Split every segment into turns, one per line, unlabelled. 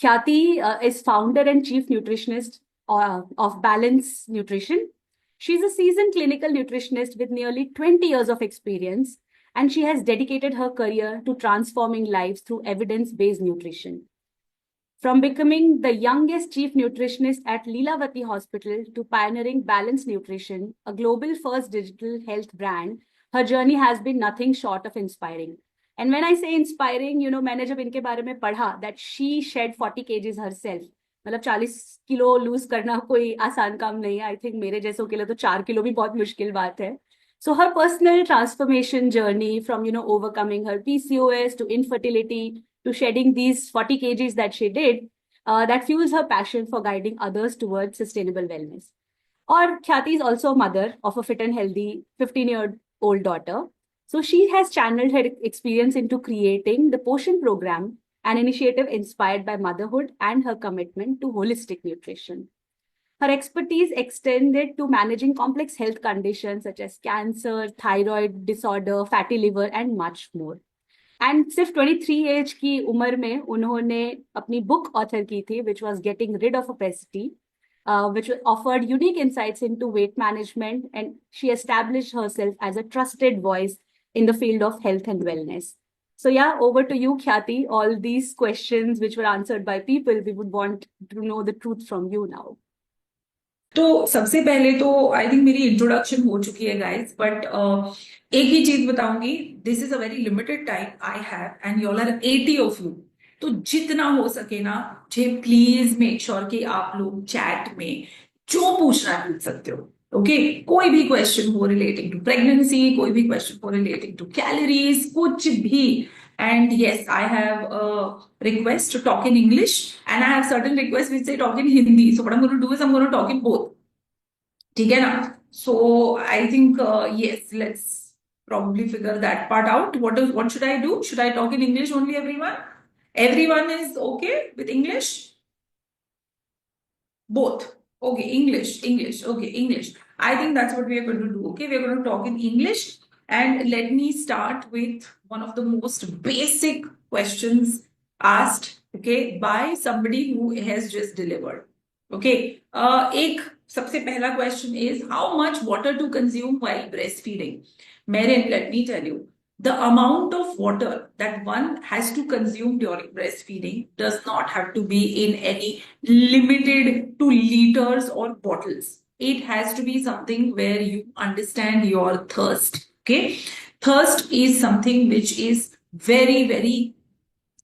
Khyati is founder and chief nutritionist of Balance Nutrition. She's a seasoned clinical nutritionist with nearly 20 years of experience, and she has dedicated her career to transforming lives through evidence-based nutrition. From becoming the youngest chief nutritionist at Lilavati Hospital to pioneering Balanced Nutrition, a global first digital health brand, her journey has been nothing short of inspiring. And when I say inspiring, मैंने जब इनके बारे में पढ़ा that she shed 40 kgs herself, मतलब 40 kilo loose करना कोई आसान काम नहीं है. आई थिंक मेरे जैसों के लिए तो 4 किलो भी बहुत मुश्किल बात है. So her personal transformation journey from, overcoming her PCOS to infertility to shedding these 40 kgs that she did, that fuels her passion for guiding others towards sustainable wellness. Or Khyati is also a mother of a fit and healthy 15-year-old daughter. So she has channeled her experience into creating the Potion program, an initiative inspired by motherhood and her commitment to holistic nutrition. Her expertise extended to managing complex health conditions such as cancer, thyroid disorder, fatty liver, and much more. And सिर्फ 23 as की उम्र में उन्होंने अपनी book author की थी which was Getting Rid of Obesity, which offered unique insights into weight management, and she established herself as a trusted voice in the field of health and wellness. So yeah, over to you, Khyati. All these questions which were answered by people, we would want to know the truth from you now.
तो सबसे पहले तो I think मेरी introduction हो चुकी है guys, but एक ही चीज बताऊंगी, this is a very limited time I have and you are 80 of you. तो जितना हो सके ना मुझे प्लीज मेक श्योर कि आप लोग चैट में जो पूछना है पूछ सकते हो. ओके कोई भी क्वेश्चन हो रिलेटिंग टू प्रेगनेंसी, कोई भी क्वेश्चन हो रिलेटिंग टू कैलोरीज, कुछ भी. And yes, I have a request to talk in English, and I have certain requests which say talk in Hindi. So what I'm going to do is I'm going to talk in both. ठीक है ना? So I think yes, let's probably figure that part out. What should I do? Should I talk in English only, everyone? Everyone is okay with English? Both. Okay, English. Okay, English. I think that's what we are going to do. Okay, we are going to talk in English. And let me start with one of the most basic questions asked, okay, by somebody who has just delivered. Okay, एक सबसे पहला question is how much water to consume while breastfeeding. Merin, let me tell you, the amount of water that one has to consume during breastfeeding does not have to be in any limited to liters or bottles. It has to be something where you understand your thirst. Okay, thirst is something which is very, very,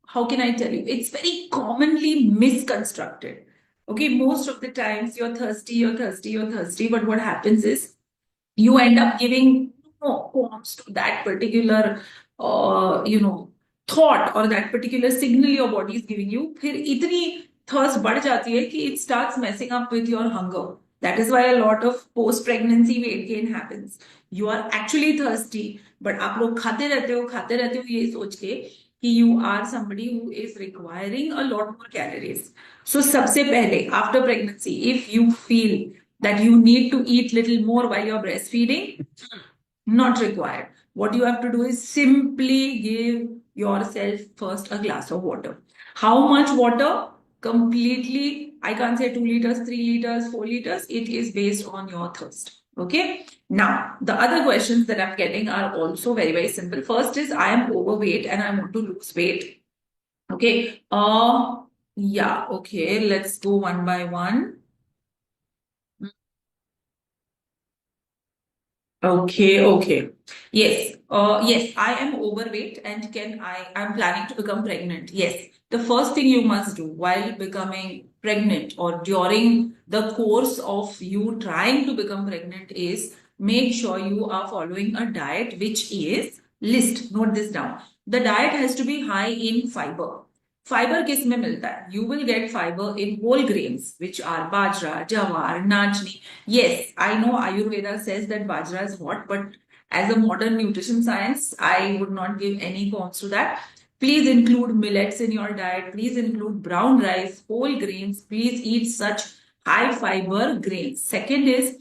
how can I tell you? It's very commonly misconstructed. Okay, most of the times you're thirsty, but what happens is you end up giving no forms to that particular, thought or that particular signal your body is giving you. फिर इतनी thirst बढ़ जाती है कि it starts messing up with your hunger. That is why a lot of post-pregnancy weight gain happens. You are actually thirsty, but आप लोग खाते रहते हो ये सोच के कि you are somebody who is requiring a lot more calories. So सबसे पहले after pregnancy, if you feel that you need to eat little more while you're breastfeeding, not required. What you have to do is simply give yourself first a glass of water. How much water? Completely, I can't say 2 liters, 3 liters, 4 liters. It is based on your thirst. Okay. Now, the other questions that I'm getting are also very, very simple. First is I am overweight and I want to lose weight. Okay. Yeah. Okay. Let's go one by one. Okay. Yes. Yes, I am overweight and I'm planning to become pregnant. Yes. The first thing you must do while becoming pregnant or during the course of you trying to become pregnant is make sure you are following a diet which is note this down. The diet has to be high in fiber. Fiber किस में मिलता है? You will get fiber in whole grains, which are bajra, jawar, najni. Yes, I know Ayurveda says that bajra is hot, but as a modern nutrition science, I would not give any cons to that. Please include millets in your diet. Please include brown rice, whole grains. Please eat such high fiber grains. Second is,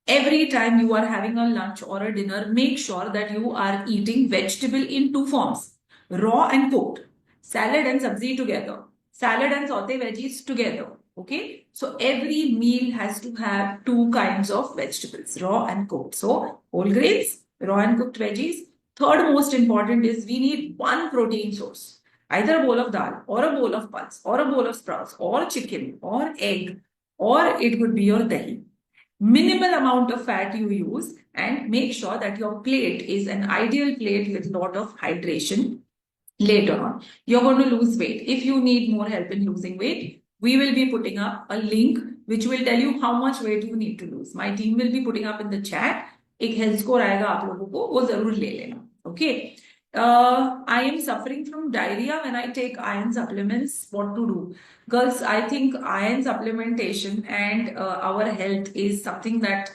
every time you are having a lunch or a dinner, make sure that you are eating vegetable in two forms, raw and cooked. Salad and sabzi together. salad and saute veggies together. Okay, so every meal has to have two kinds of vegetables, raw and cooked. So whole grains, raw and cooked veggies. Third most important is we need one protein source, either a bowl of dal or a bowl of pulse or a bowl of sprouts or chicken or egg, or it could be your dahi. Minimal amount of fat you use, and make sure that your plate is an ideal plate with lot of hydration. Later on, you're going to lose weight. If you need more help in losing weight, we will be putting up a link which will tell you how much weight you need to lose. My team will be putting up in the chat. एक health score आएगा आप लोगों को, वो जरूर ले लेना. Okay. I am suffering from diarrhea when I take iron supplements. What to do? Girls, I think iron supplementation and our health is something that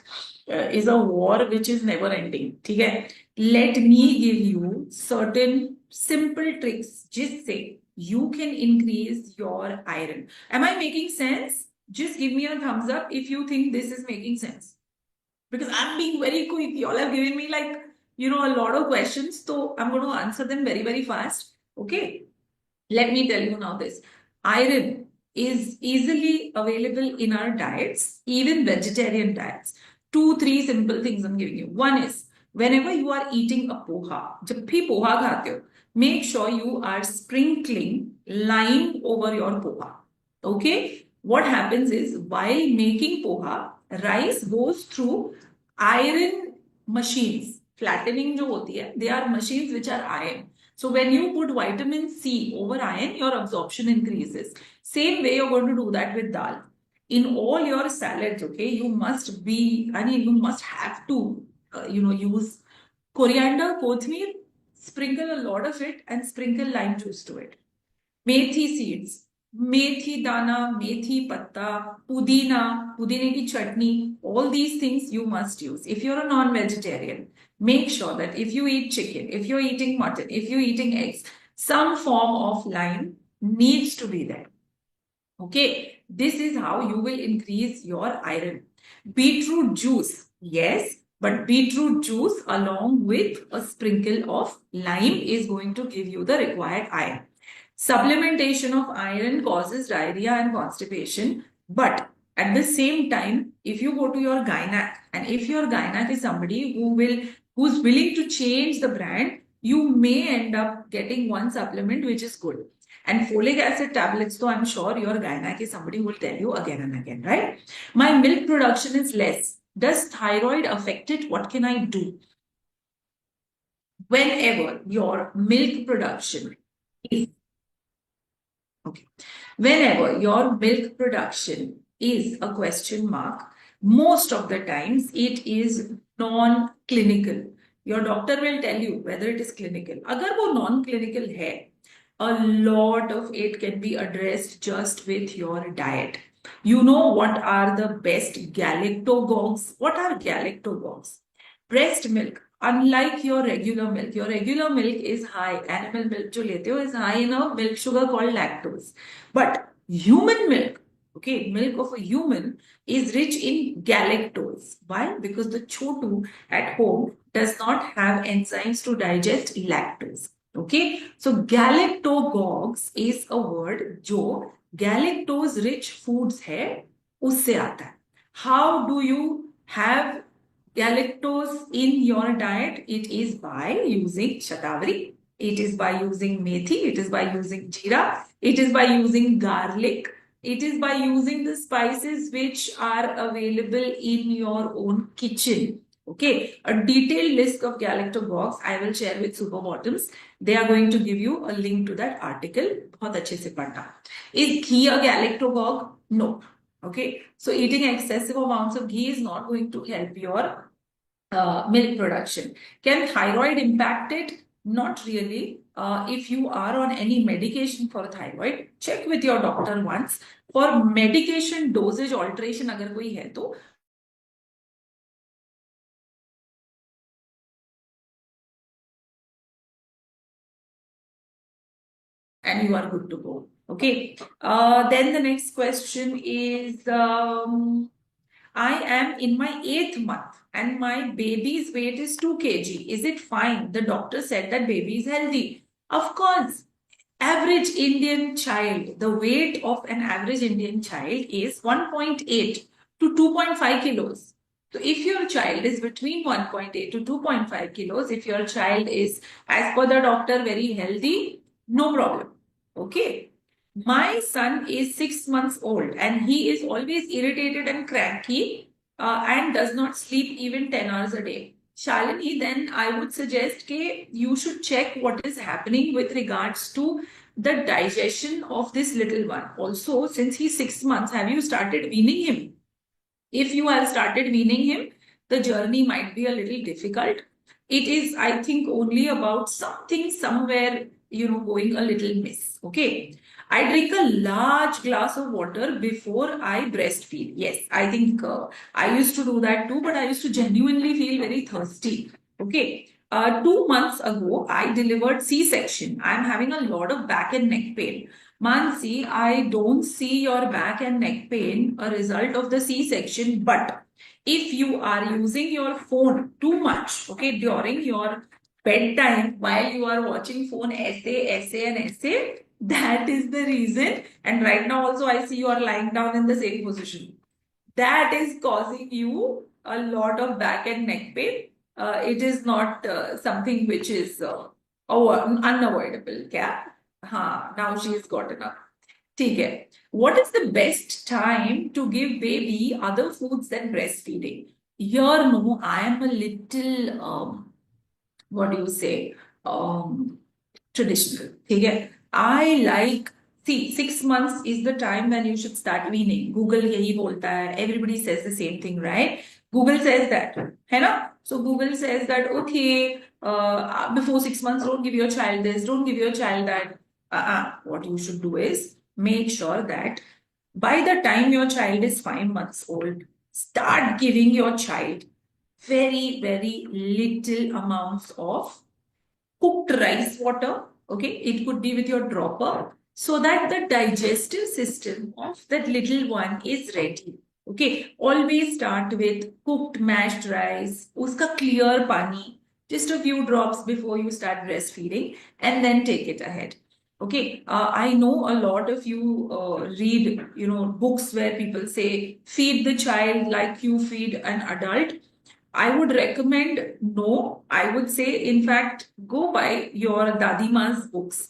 is a war which is never ending. ठीक है? Let me give you certain simple tricks जिससे you can increase your iron. Am I making sense? Just give me a thumbs up if you think this is making sense. Because I'm being very quick. Y'all have given me like, a lot of questions. So I'm going to answer them very, very fast. Okay. Let me tell you now this. Iron is easily available in our diets, even vegetarian diets. 2, 3 simple things I'm giving you. One is, whenever you are eating a poha, जब भी पोहा खाते हो, make sure you are sprinkling lime over your poha. Okay? What happens is, while making poha, rice goes through iron machines. Flattening जो होती है, they are machines which are iron. So when you put vitamin C over iron, your absorption increases. Same way you're going to do that with dal. In all your salads, okay, you must have to, use coriander, kothmeer, sprinkle a lot of it and sprinkle lime juice to it. Methi seeds, methi dana, methi patta, pudine ki chutney, all these things you must use. If you're a non-vegetarian, make sure that if you eat chicken, if you're eating mutton, if you're eating eggs, some form of lime needs to be there. Okay, this is how you will increase your iron. Beetroot juice, yes, but beetroot juice along with a sprinkle of lime is going to give you the required iron. Supplementation of iron causes diarrhea and constipation, but at the same time, if you go to your gynac, and if your gynac is somebody who's willing to change the brand, you may end up getting one supplement which is good. And folic acid tablets, so I'm sure your gynac is somebody who will tell you again and again, right? My milk production is less. Does thyroid affect it? What can I do? Whenever your milk production is whenever your milk production is a question mark, most of the times it is non-clinical. Your doctor will tell you whether it is clinical. अगर वो non-clinical है, a lot of it can be addressed just with your diet. You know what are the best galactogogues? What are galactogogues? Breast milk. Unlike your regular milk is high, animal milk जो लेते हो is high in a milk sugar called lactose. But human milk, okay, milk of a human is rich in galactose. Why? Because the chotu at home does not have enzymes to digest lactose. Okay, so galactogogues is a word जो galactose rich foods है उससे आता है. How do you have galactose in your diet? It is by using shatavari, it is by using methi, it is by using jeera, it is by using garlic, it is by using the spices which are available in your own kitchen. Okay, a detailed list of galactogogues I will share with Super Bottoms. They are going to give you a link to that article. बहुत अच्छे से पढ़ना. Is ghee a galactogog? No. Okay, so eating excessive amounts of ghee is not going to help your milk production. Can thyroid impact it? Not really. If you are on any medication for thyroid, check with your doctor once. For medication dosage alteration अगर कोई है तो and you are good to go. Okay. Then the next question is, I am in my 8th month and my baby's weight is 2 kg. Is it fine? The doctor said that baby is healthy. Of course, Average Indian child, the weight of an average Indian child is 1.8 to 2.5 kilos. So if your child is between 1.8 to 2.5 kilos, if your child is, as per the doctor, very healthy, no problem. Okay. My son is 6 months old and he is always irritated and cranky and does not sleep even 10 hours a day. Shalini, then I would suggest that you should check what is happening with regards to the digestion of this little one. Also, since he's 6 months, have you started weaning him? If you have started weaning him, the journey might be a little difficult. It is, I think, only about something somewhere, going a little miss. Okay. I drink a large glass of water before I breastfeed. Yes, I think I used to do that too, but I used to genuinely feel very thirsty. Okay. 2 months ago, I delivered C-section. I'm having a lot of back and neck pain. Mansi, I don't see your back and neck pain a result of the C-section, but if you are using your phone too much, okay, during your bedtime while you are watching phone essay, that is the reason. And right now also I see you are lying down in the same position. That is causing you a lot of back and neck pain. It is not something which is unavoidable. Yeah. Now she's gotten up. ठीक है. What is the best time to give baby other foods than breastfeeding? Here, no, I am a little, what do you say, traditional. ठीक है. I like, see, 6 months is the time when you should start weaning. Google यही बोलता है. Everybody says the same thing, right? Google says that, है ना? So Google says that, okay, before 6 months, don't give your child this, don't give your child that. What you should do is make sure that by the time your child is 5 months old, start giving your child very, very little amounts of cooked rice water. Okay, it could be with your dropper so that the digestive system of that little one is ready. Okay, always start with cooked mashed rice, uska clear pani, just a few drops before you start breastfeeding, and then take it ahead. Okay, I know a lot of you read, books where people say feed the child like you feed an adult. I would recommend no. I would say, in fact, go buy your Dadima's books.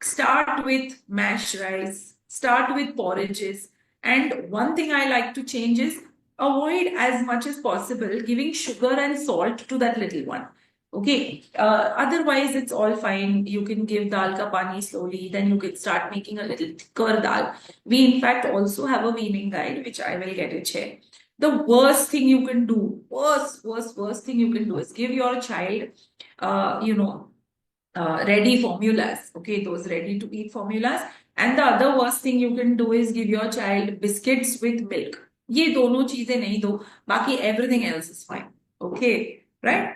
Start with mashed rice, start with porridges. And one thing I like to change is avoid as much as possible giving sugar and salt to that little one. Okay. Otherwise, it's all fine. You can give dal ka pani slowly. Then you can start making a little thicker dal. We, in fact, also have a weaning guide, which I will get it share. The worst thing you can do, worst thing you can do is give your child, ready formulas. Okay, those ready to eat formulas. And the other worst thing you can do is give your child biscuits with milk. ये दोनों चीजें नहीं दो, बाकी everything else is fine. Okay, right?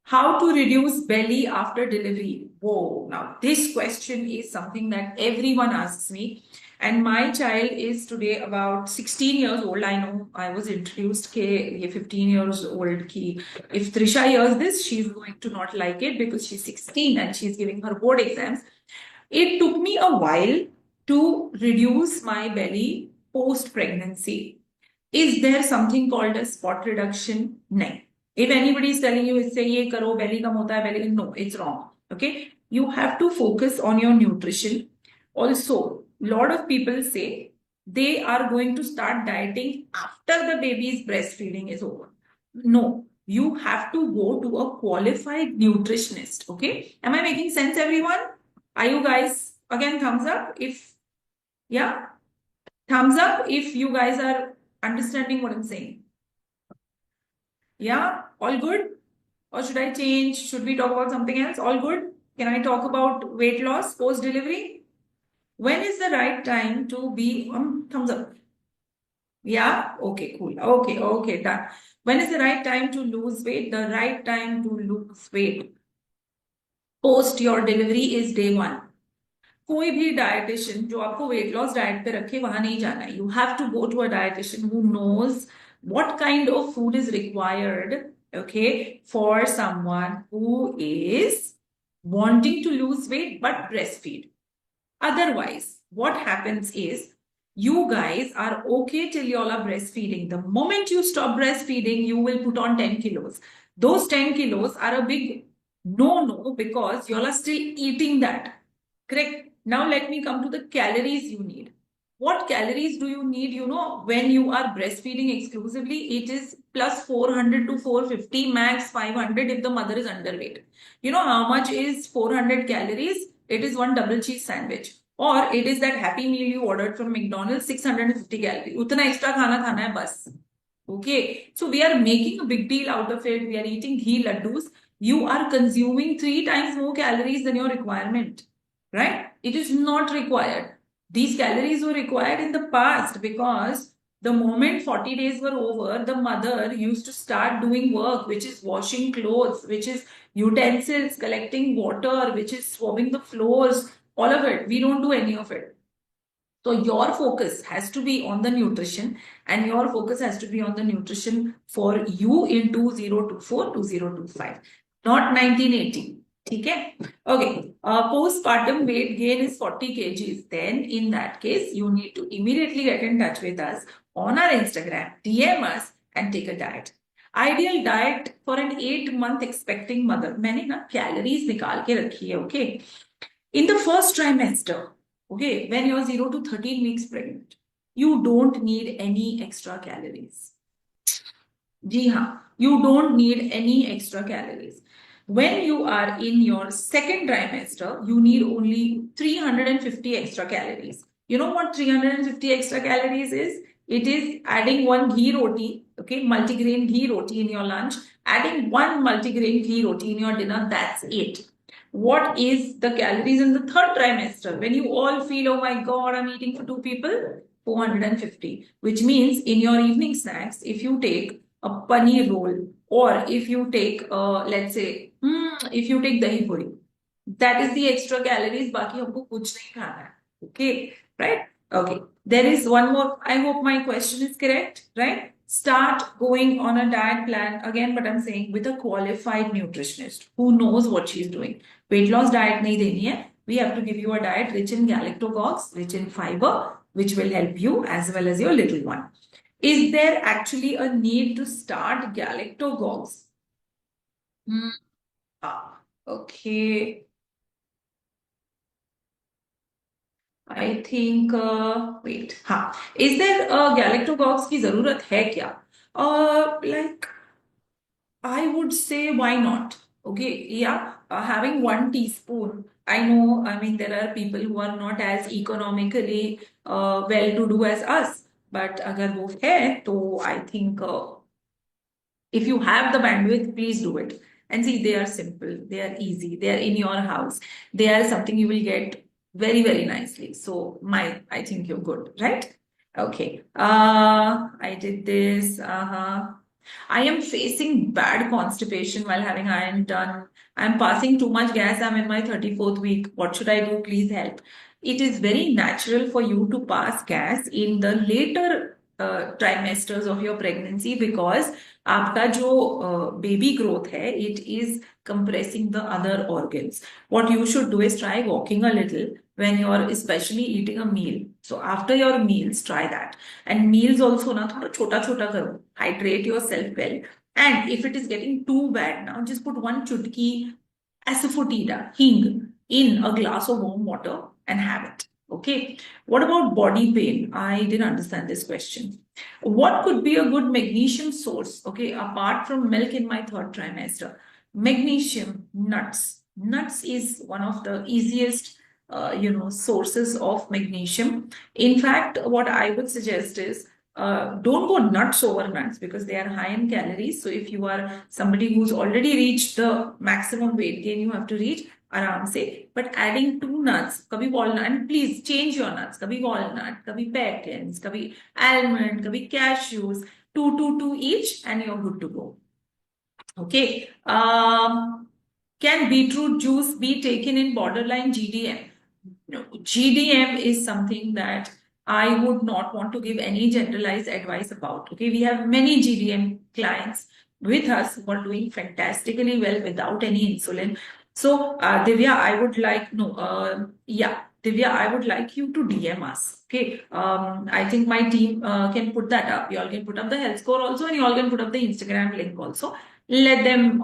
How to reduce belly after delivery? Whoa, now this question is something that everyone asks me. And my child is today about 16 years old. I know I was introduced ke 15 years old ki if Trisha hears this, she's going to not like it because she's 16 and she's giving her board exams. It took me a while to reduce my belly post pregnancy. Is there something called a spot reduction? No. If anybody is telling you, say, ye karo, belly kam hota hai, belly, no, it's wrong. Okay. You have to focus on your nutrition. Also, a lot of people say they are going to start dieting after the baby's breastfeeding is over. No, you have to go to a qualified nutritionist. Okay. Am I making sense, everyone? Are you guys, again, thumbs up if, yeah? Thumbs up if you guys are understanding what I'm saying. Yeah, all good? Or should I change? Should we talk about something else? All good? Can I talk about weight loss post delivery? When is the right time to be thumbs up? Yeah, okay, cool. Okay, done. When is the right time to lose weight? The right time to lose weight post your delivery is day 1. कोई भी dietitian जो आपको weight loss diet पे रखे वहां नहीं जाना है. You have to go to a dietitian who knows what kind of food is required, okay, for someone who is wanting to lose weight but breastfeed. Otherwise, what happens is you guys are okay till y'all are breastfeeding. The moment you stop breastfeeding, you will put on 10 kilos. Those 10 kilos are a big no because y'all are still eating that. Correct? Now let me come to the calories you need. What calories do you need? You know, when you are breastfeeding exclusively, it is plus 400 to 450, max 500 if the mother is underweight. You know how much is 400 calories? It is one double cheese sandwich. Or it is that happy meal you ordered from McDonald's, 650 calories. Utna extra khana khana hai bas. Okay. So we are making a big deal out of it. We are eating ghee laddus. You are consuming 3 times more calories than your requirement. Right? It is not required. These calories were required in the past because the moment 40 days were over, the mother used to start doing work, which is washing clothes, which is utensils, collecting water, which is swabbing the floors, all of it. We don't do any of it. So your focus has to be on the nutrition, and your focus has to be on the nutrition for you in 2024, 2025, not 1980. Okay. Okay. Postpartum weight gain is 40 kgs. Then in that case, you need to immediately get in touch with us on our Instagram, DM us and take a diet. Ideal diet for an 8-month expecting mother. मैंने ना calories निकाल के रखी है. Okay. In the first trimester, okay, when you're 0 to 13 weeks pregnant, you don't need any extra calories. Ji haan, you don't need any extra calories. When you are in your second trimester, you need only 350 extra calories. You know what 350 extra calories is? It is adding one ghee roti, okay, multigrain ghee roti in your lunch, adding one multigrain ghee roti in your dinner, that's it. What is the calories in the third trimester? When you all feel, oh my God, I'm eating for 2 people, 450, which means in your evening snacks, if you take a paneer roll, or if you take, let's say, if you take dahi puri, that is the extra calories. Baki humko kuch nahi khana hai. Okay, right? Okay. There is one more. I hope my question is correct, right? Start going on a diet plan again, but I'm saying with a qualified nutritionist who knows what she's doing. Weight loss diet nahi deni hai. We have to give you a diet rich in galactogogues, rich in fiber, which will help you as well as your little one. Is there actually a need to start galactogogues? Okay. I think, wait, हाँ, is there a galactogogues की जरूरत है क्या? Like, I would say why not? Okay, yeah, having 1 teaspoon. I know, I mean, there are people who are not as economically well-to-do as us, but अगर वो है, तो I think if you have the bandwidth, please do it. And see, they are simple, they are easy, they are in your house, they are something you will get very, very nicely. So, I think you're good, right? Okay. I did this. I am facing bad constipation while having iron done. I'm passing too much gas. I'm in my 34th week. What should I do? Please help. It is very natural for you to pass gas in the later trimesters of your pregnancy because आपका जो baby growth है, it is compressing the other organs. What you should do is try walking a little when you're especially eating a meal. So after your meals, try that. And meals also na thoda chota chota karo. Hydrate yourself well. And if it is getting too bad now, just put one chutki asafoetida, hing, in a glass of warm water and have it. Okay. What about body pain? I didn't understand this question. What could be a good magnesium source? Okay, apart from milk in my third trimester, magnesium, nuts. Nuts is one of the easiest sources of magnesium. In fact, what I would suggest is don't go nuts over nuts because they are high in calories. So if you are somebody who's already reached the maximum weight gain you have to reach, आराम से, but adding 2 nuts, कभी walnut, and please change your nuts, कभी walnut, कभी pecans, कभी almond, कभी cashews, 2 each, and you're good to go. Okay. Can beetroot juice be taken in borderline GDM? No, GDM is something that I would not want to give any generalized advice about. Okay, we have many GDM clients with us who are doing fantastically well without any insulin. So, Divya, I would like, no, yeah, Divya, I would like you to DM us. Okay. I think my team can put that up. You all can put up the health score also, and you all can put up the Instagram link also. Let them,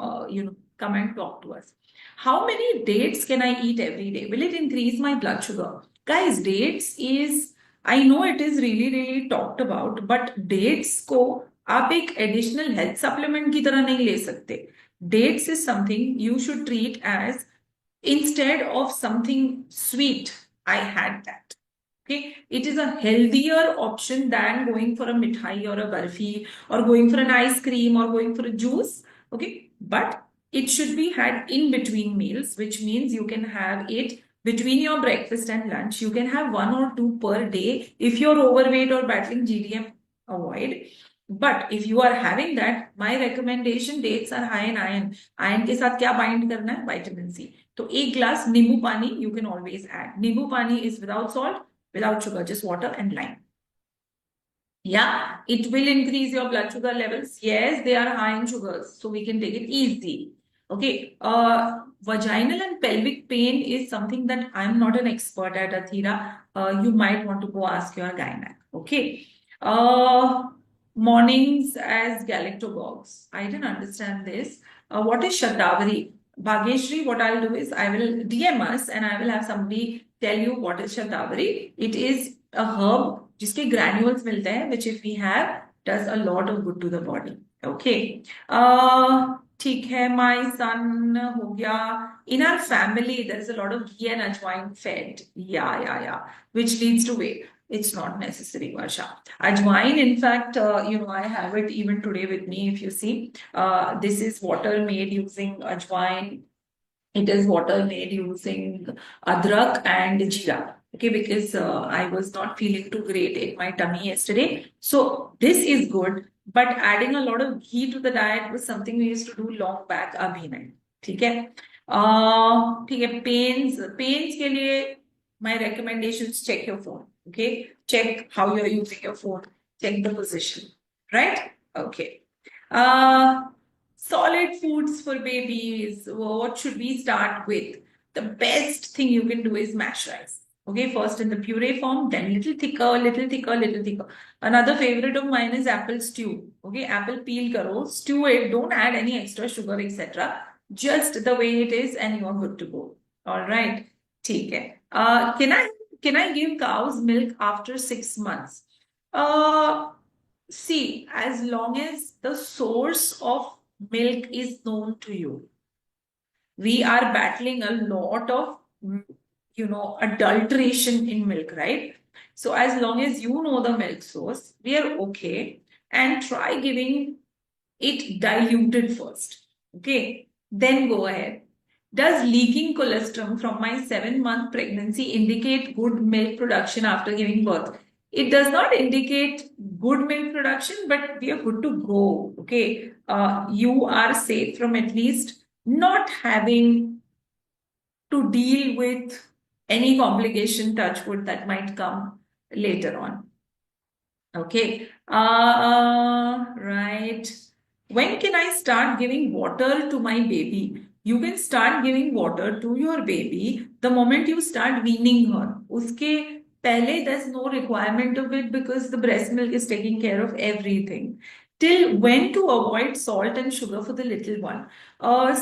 come and talk to us. How many dates can I eat every day? Will it increase my blood sugar? Guys, dates is, I know it is really, really talked about, but dates को आप एक additional health supplement की तरह नहीं ले सकते. Dates is something you should treat as instead of something sweet. I had that. Okay, it is a healthier option than going for a mithai or a barfi or going for an ice cream or going for a juice. Okay, but it should be had in between meals, which means you can have it between your breakfast and lunch. You can have 1 or 2 per day. If you're overweight or battling GDM, avoid. But if you are having that, my recommendation, dates are high in iron. Iron के साथ क्या bind करना है? Vitamin C. तो एक glass नींबू पानी you can always add. नींबू पानी is without salt, without sugar, just water and lime. Yeah, it will increase your blood sugar levels. Yes, they are high in sugars, so we can take it easy. Okay, vaginal and pelvic pain is something that I'm not an expert at, Athira. You might want to go ask your gynac. Okay. Mornings as galactogogues. I didn't understand this. What is Shatavari? Bhageshri, what I'll do is I will DM us and I will have somebody tell you what is Shatavari. It is a herb जिसके granules मिलते हैं, which if we have does a lot of good to the body. Okay. ठीक है, my son हो गया. In our family, there is a lot of ghee and ajwain fed. Yeah. Which leads to weight. It's not necessary, Varsha. Ajwain, in fact, I have it even today with me. If you see, this is water made using ajwain. It is water made using adrak and jeera. Okay, because I was not feeling too great in my tummy yesterday. So this is good, but adding a lot of ghee to the diet was something we used to do long back. अभी नहीं, ठीक है? ठीक है. Pains के लिए my recommendations: check your phone. Okay, check how you're using your phone. Check the position. Right? Okay. Solid foods for babies. What should we start with? The best thing you can do is mash rice. Okay, first in the puree form, then little thicker, little thicker, little thicker. Another favorite of mine is apple stew. Okay, apple peel karo, stew it, don't add any extra sugar, etc. Just the way it is, and you are good to go. All right, ठीक है. Can I give cows milk after 6 months? See, as long as the source of milk is known to you. We are battling a lot of, adulteration in milk, right? So as long as you know the milk source, we are okay. And try giving it diluted first. Okay, then go ahead. Does leaking colostrum from my 7-month pregnancy indicate good milk production after giving birth? It does not indicate good milk production, but we are good to go. Okay, you are safe from at least not having to deal with any complication, touch wood, that might come later on. Okay, right. When can I start giving water to my baby? You can start giving water to your baby the moment you start weaning her. Uske pehle, there's no requirement of it because the breast milk is taking care of everything. Till when to avoid salt and sugar for the little one? I'll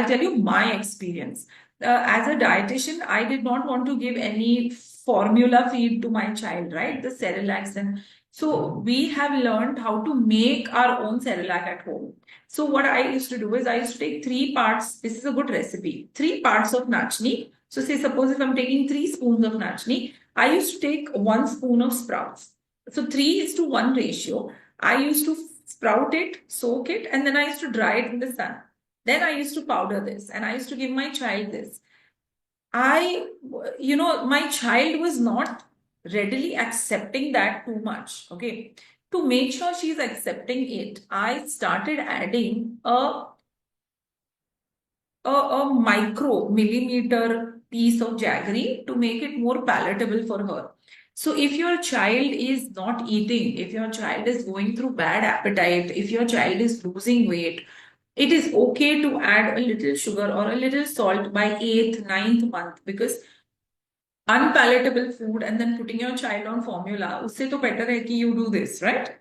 tell you my experience. As a dietitian, I did not want to give any formula feed to my child, right? The Cerelacs. And so we have learned how to make our own Cerelac at home. So what I used to do is I used to take 3 parts. This is a good recipe. 3 parts of nachni. So say suppose if I'm taking 3 spoons of nachni, I used to take 1 spoon of sprouts. So 3:1 ratio. I used to sprout it, soak it, and then I used to dry it in the sun. Then I used to powder this and I used to give my child this. My child was not readily accepting that too much. Okay. To make sure she's accepting it, I started adding a micro millimeter piece of jaggery to make it more palatable for her. So if your child is not eating, if your child is going through bad appetite, if your child is losing weight, it is okay to add a little sugar or a little salt by 8th, 9th month, because unpalatable food and then putting your child on formula, usse to better hai ki you do this, right?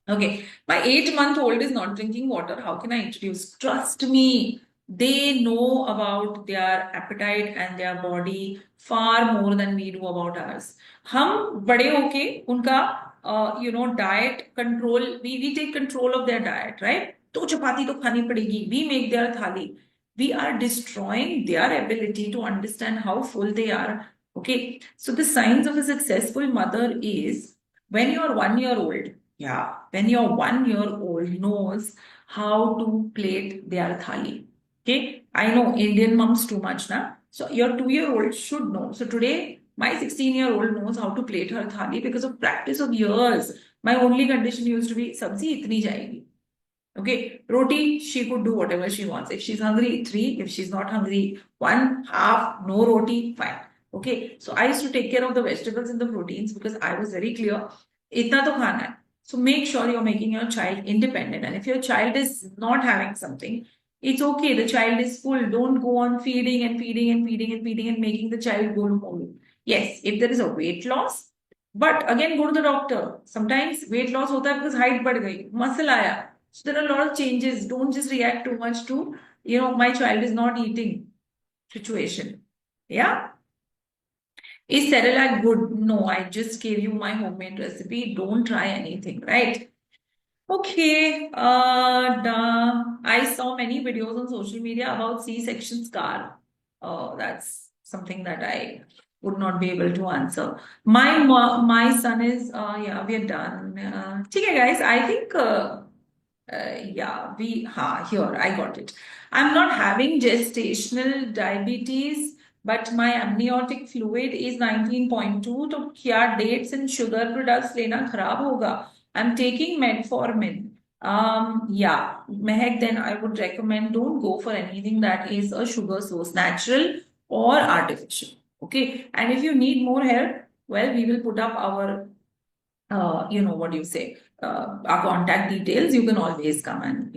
Okay, my 8-month-old is not drinking water. How can I introduce? Trust me, they know about their appetite and their body far more than we do about ours. हम बड़े होके उनका diet control, we take control of their diet, right? तो चपाती तो खानी पड़ेगी. We make their thali. We are destroying their ability to understand how full they are. Okay, so the signs of a successful mother is when you're 1 year old. Yeah, when your 1 year old knows how to plate their thali. Okay, I know Indian moms too much now. So your 2 year old should know. So today, my 16-year-old knows how to plate her thali because of practice of years. My only condition used to be sabzi itni jayegi. Okay, roti, she could do whatever she wants. If she's hungry, 3. If she's not hungry, 1, half, no roti, fine. Okay, so I used to take care of the vegetables and the proteins because I was very clear. Itna to khana hai. So make sure you're making your child independent. And if your child is not having something, it's okay. The child is full. Don't go on feeding and feeding and feeding and feeding and making the child go to home. Yes, if there is a weight loss, but again go to the doctor. Sometimes weight loss hota hai because height बढ़ गई, muscle आया. So there are a lot of changes. Don't just react too much to, my child is not eating situation. Yeah. Is Cerelac good? No, I just gave you my homemade recipe. Don't try anything, right? Okay. I saw many videos on social media about C-section scar. That's something that I would not be able to answer. My son is, yeah, we are done. Okay, guys, I think here I got it. I'm not having gestational diabetes, but my amniotic fluid is 19.2. तो क्या dates and sugar products लेना खराब होगा? I'm taking metformin. Yeah, Mehak, then I would recommend don't go for anything that is a sugar source, natural or artificial. Okay, and if you need more help, well, we will put up our what do you say, our contact details. You can always come and,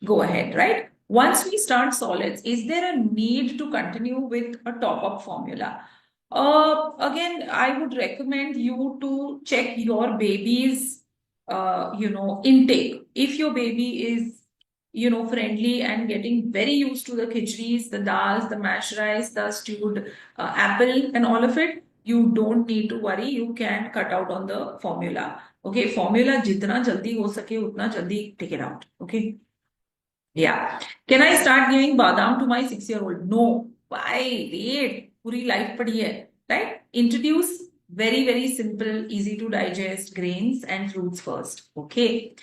go ahead, right? Once we start solids, is there a need to continue with a top-up formula? Again, I would recommend you to check your baby's, intake. If your baby is, friendly and getting very used to the khichdis, the dals, the mashed rice, the stewed apple, and all of it, you don't need to worry. You can cut out on the formula. Okay, formula jitna jaldi ho sake utna jaldi take it out. Okay. Yeah. Can I start giving badam to my 6-year-old? No. Why? Wait. Puri life padi hai. Right? Introduce very, very simple, easy to digest grains and fruits first. Okay.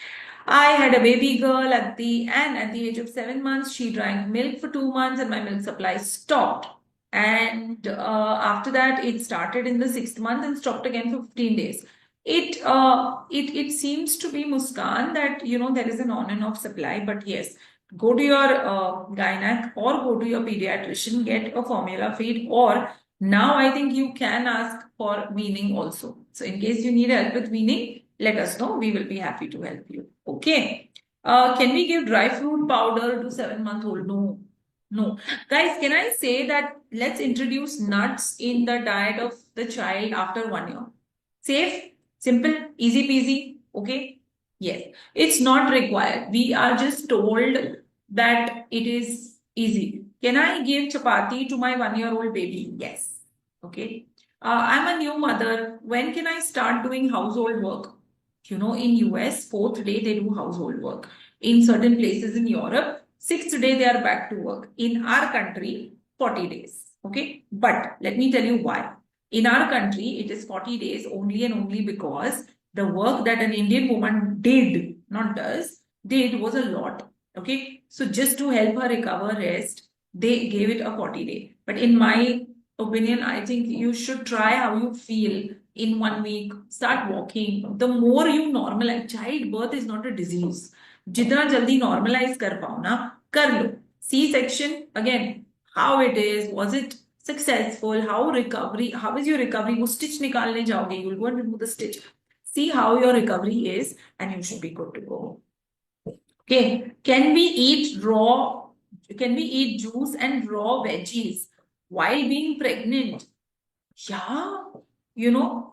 I had a baby girl at the age of 7 months. She drank milk for 2 months and my milk supply stopped. And after that, it started in the 6th month and stopped again for 15 days. It seems to be Muskan that there is an on and off supply, but yes, go to your gynac or go to your pediatrician, get a formula feed, or now I think you can ask for weaning also. So in case you need help with weaning, let us know. We will be happy to help you. Okay. Can we give dry fruit powder to 7-month-old? No. No. Guys, can I say that let's introduce nuts in the diet of the child after 1 year? Safe, simple, easy peasy. Okay. Yes. It's not required. We are just told that it is easy. Can I give chapati to my 1-year-old baby? Yes. Okay. I'm a new mother. When can I start doing household work? In US, 4th day they do household work. In certain places in Europe, 6th day they are back to work. In our country, 40 days. Okay. But let me tell you why. In our country, it is 40 days only and only because the work that an Indian woman did, not does, did was a lot. Okay. So just to help her recover, rest, they gave it a 40-day. But in my opinion, I think you should try how you feel in 1 week. Start walking. The more you normalize, childbirth is not a disease. जितना जल्दी normalize कर पाओ ना, कर लो. C-section, again, how it is, was it successful, how is your recovery? वो stitch निकालने जाओगे, you'll go and remove the stitch. See how your recovery is and you should be good to go. Okay, can we eat juice and raw veggies while being pregnant? Yeah,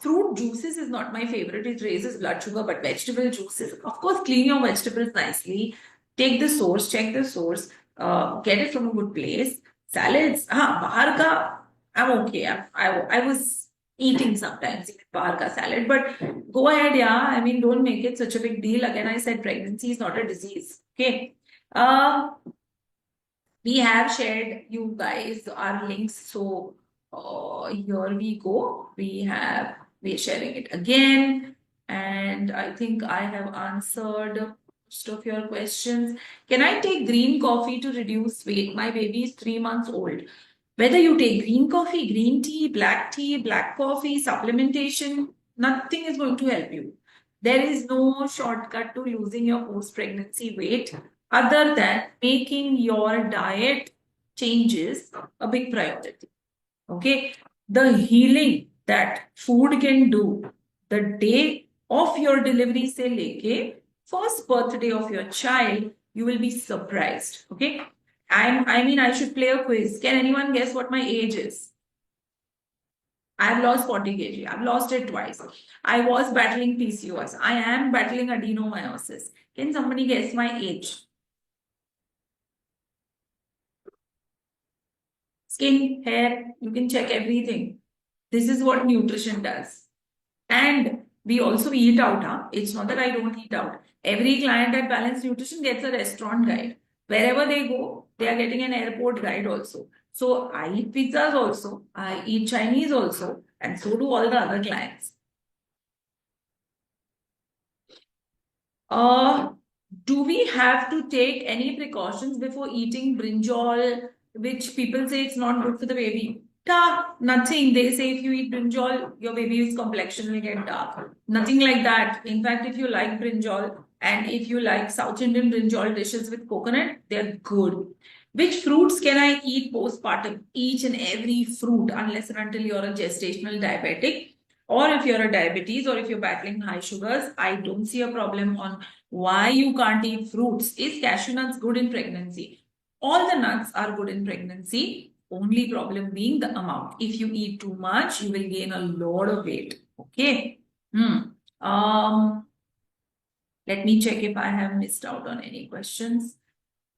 fruit juices is not my favorite. It raises blood sugar, but vegetable juices, of course, clean your vegetables nicely. Take the source, check the source, get it from a good place. Salads, bahar ka, I'm okay. I was eating sometimes bahar ka salad, but go ahead, yeah. I mean, don't make it such a big deal. Again, I said pregnancy is not a disease. Okay. Uh, we have shared you guys our links, so here we go. We're sharing it again, and I think I have answered most of your questions. Can I take green coffee to reduce weight? My baby is 3 months old. Whether you take green coffee, green tea, black coffee, supplementation, nothing is going to help you. There is no shortcut to losing your post-pregnancy weight other than making your diet changes a big priority. Okay. The healing that food can do the day of your delivery, say, leke, first birthday of your child, you will be surprised. Okay. I should play a quiz. Can anyone guess what my age is? I've lost 40 kg. I've lost it twice. I was battling PCOS. I am battling adenomyosis. Can somebody guess my age? Skin, hair, you can check everything. This is what nutrition does. And we also eat out. Huh? It's not that I don't eat out. Every client at Balanced Nutrition gets a restaurant guide. Wherever they go, they are getting an airport guide also. So I eat pizzas also. I eat Chinese also. And so do all the other clients. Uh, do we have to take any precautions before eating brinjal, which people say it's not good for the baby? Nothing. They say if you eat brinjal, your baby's complexion will get dark. Nothing like that. In fact, if you like brinjal and if you like South Indian brinjal dishes with coconut, they're good. Which fruits can I eat postpartum? Each and every fruit, unless and until you're a gestational diabetic, or if you're a diabetes, or if you're battling high sugars, I don't see a problem on why you can't eat fruits. Is cashew nuts good in pregnancy? All the nuts are good in pregnancy. Only problem being the amount. If you eat too much, you will gain a lot of weight. Okay. Um, Let me check if I have missed out on any questions.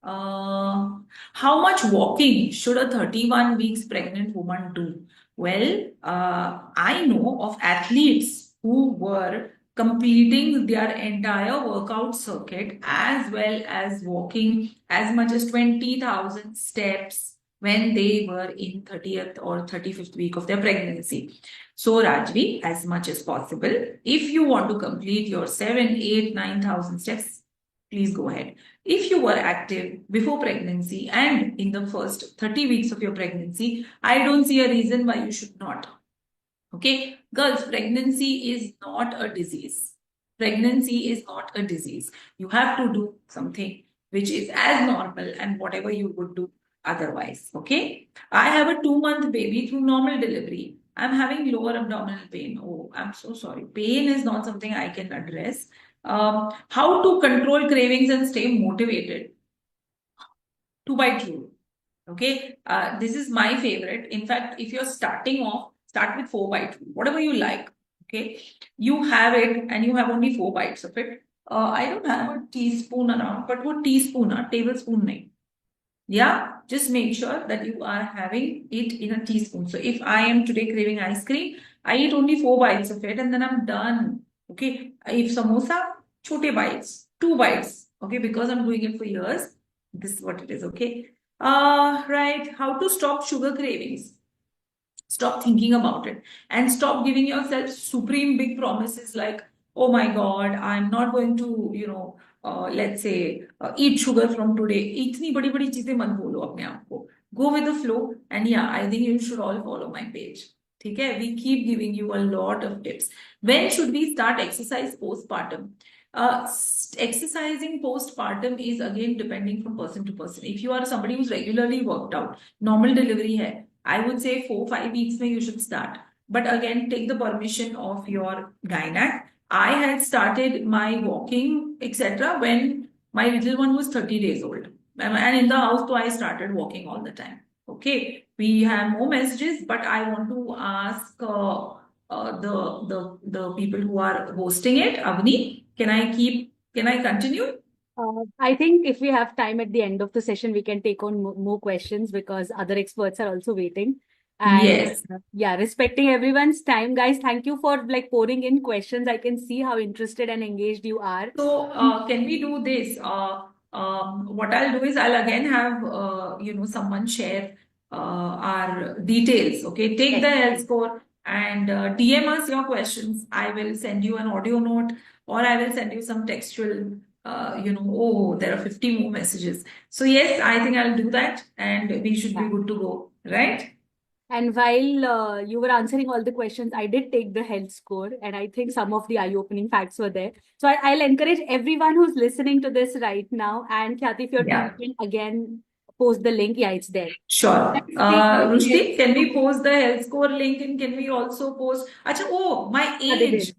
How much walking should a 31 weeks pregnant woman do? Well, I know of athletes who were completing their entire workout circuit as well as walking as much as 20,000 steps when they were in 30th or 35th week of their pregnancy. So, Rajvi, as much as possible, if you want to complete your 7, 8, 9,000 steps, please go ahead. If you were active before pregnancy and in the first 30 weeks of your pregnancy, I don't see a reason why you should not. Okay, girls, pregnancy is not a disease. Pregnancy is not a disease. You have to do something which is as normal and whatever you would do otherwise. Okay, I have a 2-month baby through normal delivery. I'm having lower abdominal pain. Oh, I'm so sorry. Pain is not something I can address. How to control cravings and stay motivated? 2 bite rule. Okay, this is my favorite. In fact, if you're starting off, start with 4 bite rule, whatever you like. Okay, you have it and you have only 4 bites of it. I don't have a teaspoon around, but what teaspoon, a tablespoon, nahi. Yeah, just make sure that you are having it in a teaspoon. So if I am today craving ice cream, I eat only 4 bites of it and then I'm done. Okay. If samosa, chote bites, 2 bites. Okay, because I'm doing it for years. This is what it is. Okay. Right. How to stop sugar cravings? Stop thinking about it and stop giving yourself supreme big promises like, oh my God, I'm not going to, let's say, eat sugar from today. इतनी बड़ी बड़ी चीजें मत बोलो अपने आप को. Go with the flow. And yeah, I think you should all follow my page. ठीक है? We keep giving you a lot of tips. When should we start exercise postpartum? Exercising postpartum is again depending from person to person. If you are somebody who's regularly worked out, normal delivery hai, I would say 4-5 weeks you should start. But again, take the permission of your gynac. I had started my walking, etc., when my little one was 30 days old. And in the house, so I started walking all the time. Okay, we have more messages, but I want to ask the people who are hosting it. Avni, can I continue?
I think if we have time at the end of the session, we can take on more questions because other experts are also waiting. And
Yes.
yeah, respecting everyone's time, guys. Thank you for like pouring in questions. I can see how interested and engaged you are.
So, can we do this? What I'll do is I'll again have someone share our details. Okay, take the
Yes.
health score and DM us your questions. I will send you an audio note, or I will send you some textual. Oh, there are 50 more messages. So yes, I think I'll do that, and we should be
Yeah.
good to go, right?
And while you were answering all the questions, I did take the health score, and I think some of the eye-opening facts were there. So I'll encourage everyone who's listening to this right now. And Khyati, if your team
Yeah.
can again post the link, yeah, it's there.
Sure.
Let's take the
Rushdi,
health
can we
score.
post the health score link and can we also post? Acha, oh, my
Yeah, they
age.
did.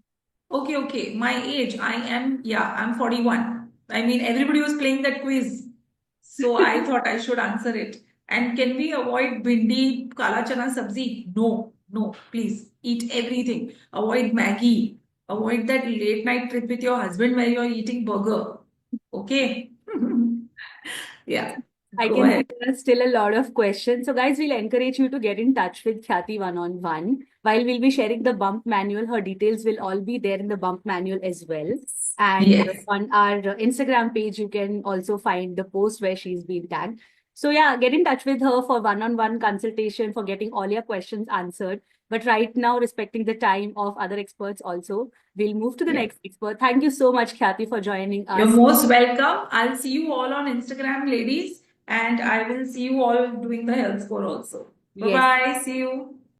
Okay, okay. My age. I'm 41. I mean, everybody was playing that quiz. So I thought I should answer it. And can we avoid bindi, kala chana sabzi? No, no, please. Eat everything. Avoid Maggie. Avoid that late night trip with your husband where you're eating burger. Okay? Yeah.
I
Go
can see
ahead.
there are still a lot of questions. So, guys, we'll encourage you to get in touch with Khyati one-on-one. While we'll be sharing the bump manual, her details will all be there in the bump manual as well. And
Yes.
on our Instagram page, you can also find the post where she's been tagged. So, yeah, get in touch with her for one-on-one consultation for getting all your questions answered. But right now, respecting the time of other experts also, we'll move to the
Yeah.
next expert. Thank you so much, Khyati, for joining
You're
us.
most welcome. I'll see you all on Instagram, ladies, and I will see you all doing the health score also. Bye
Yes.
bye. See you.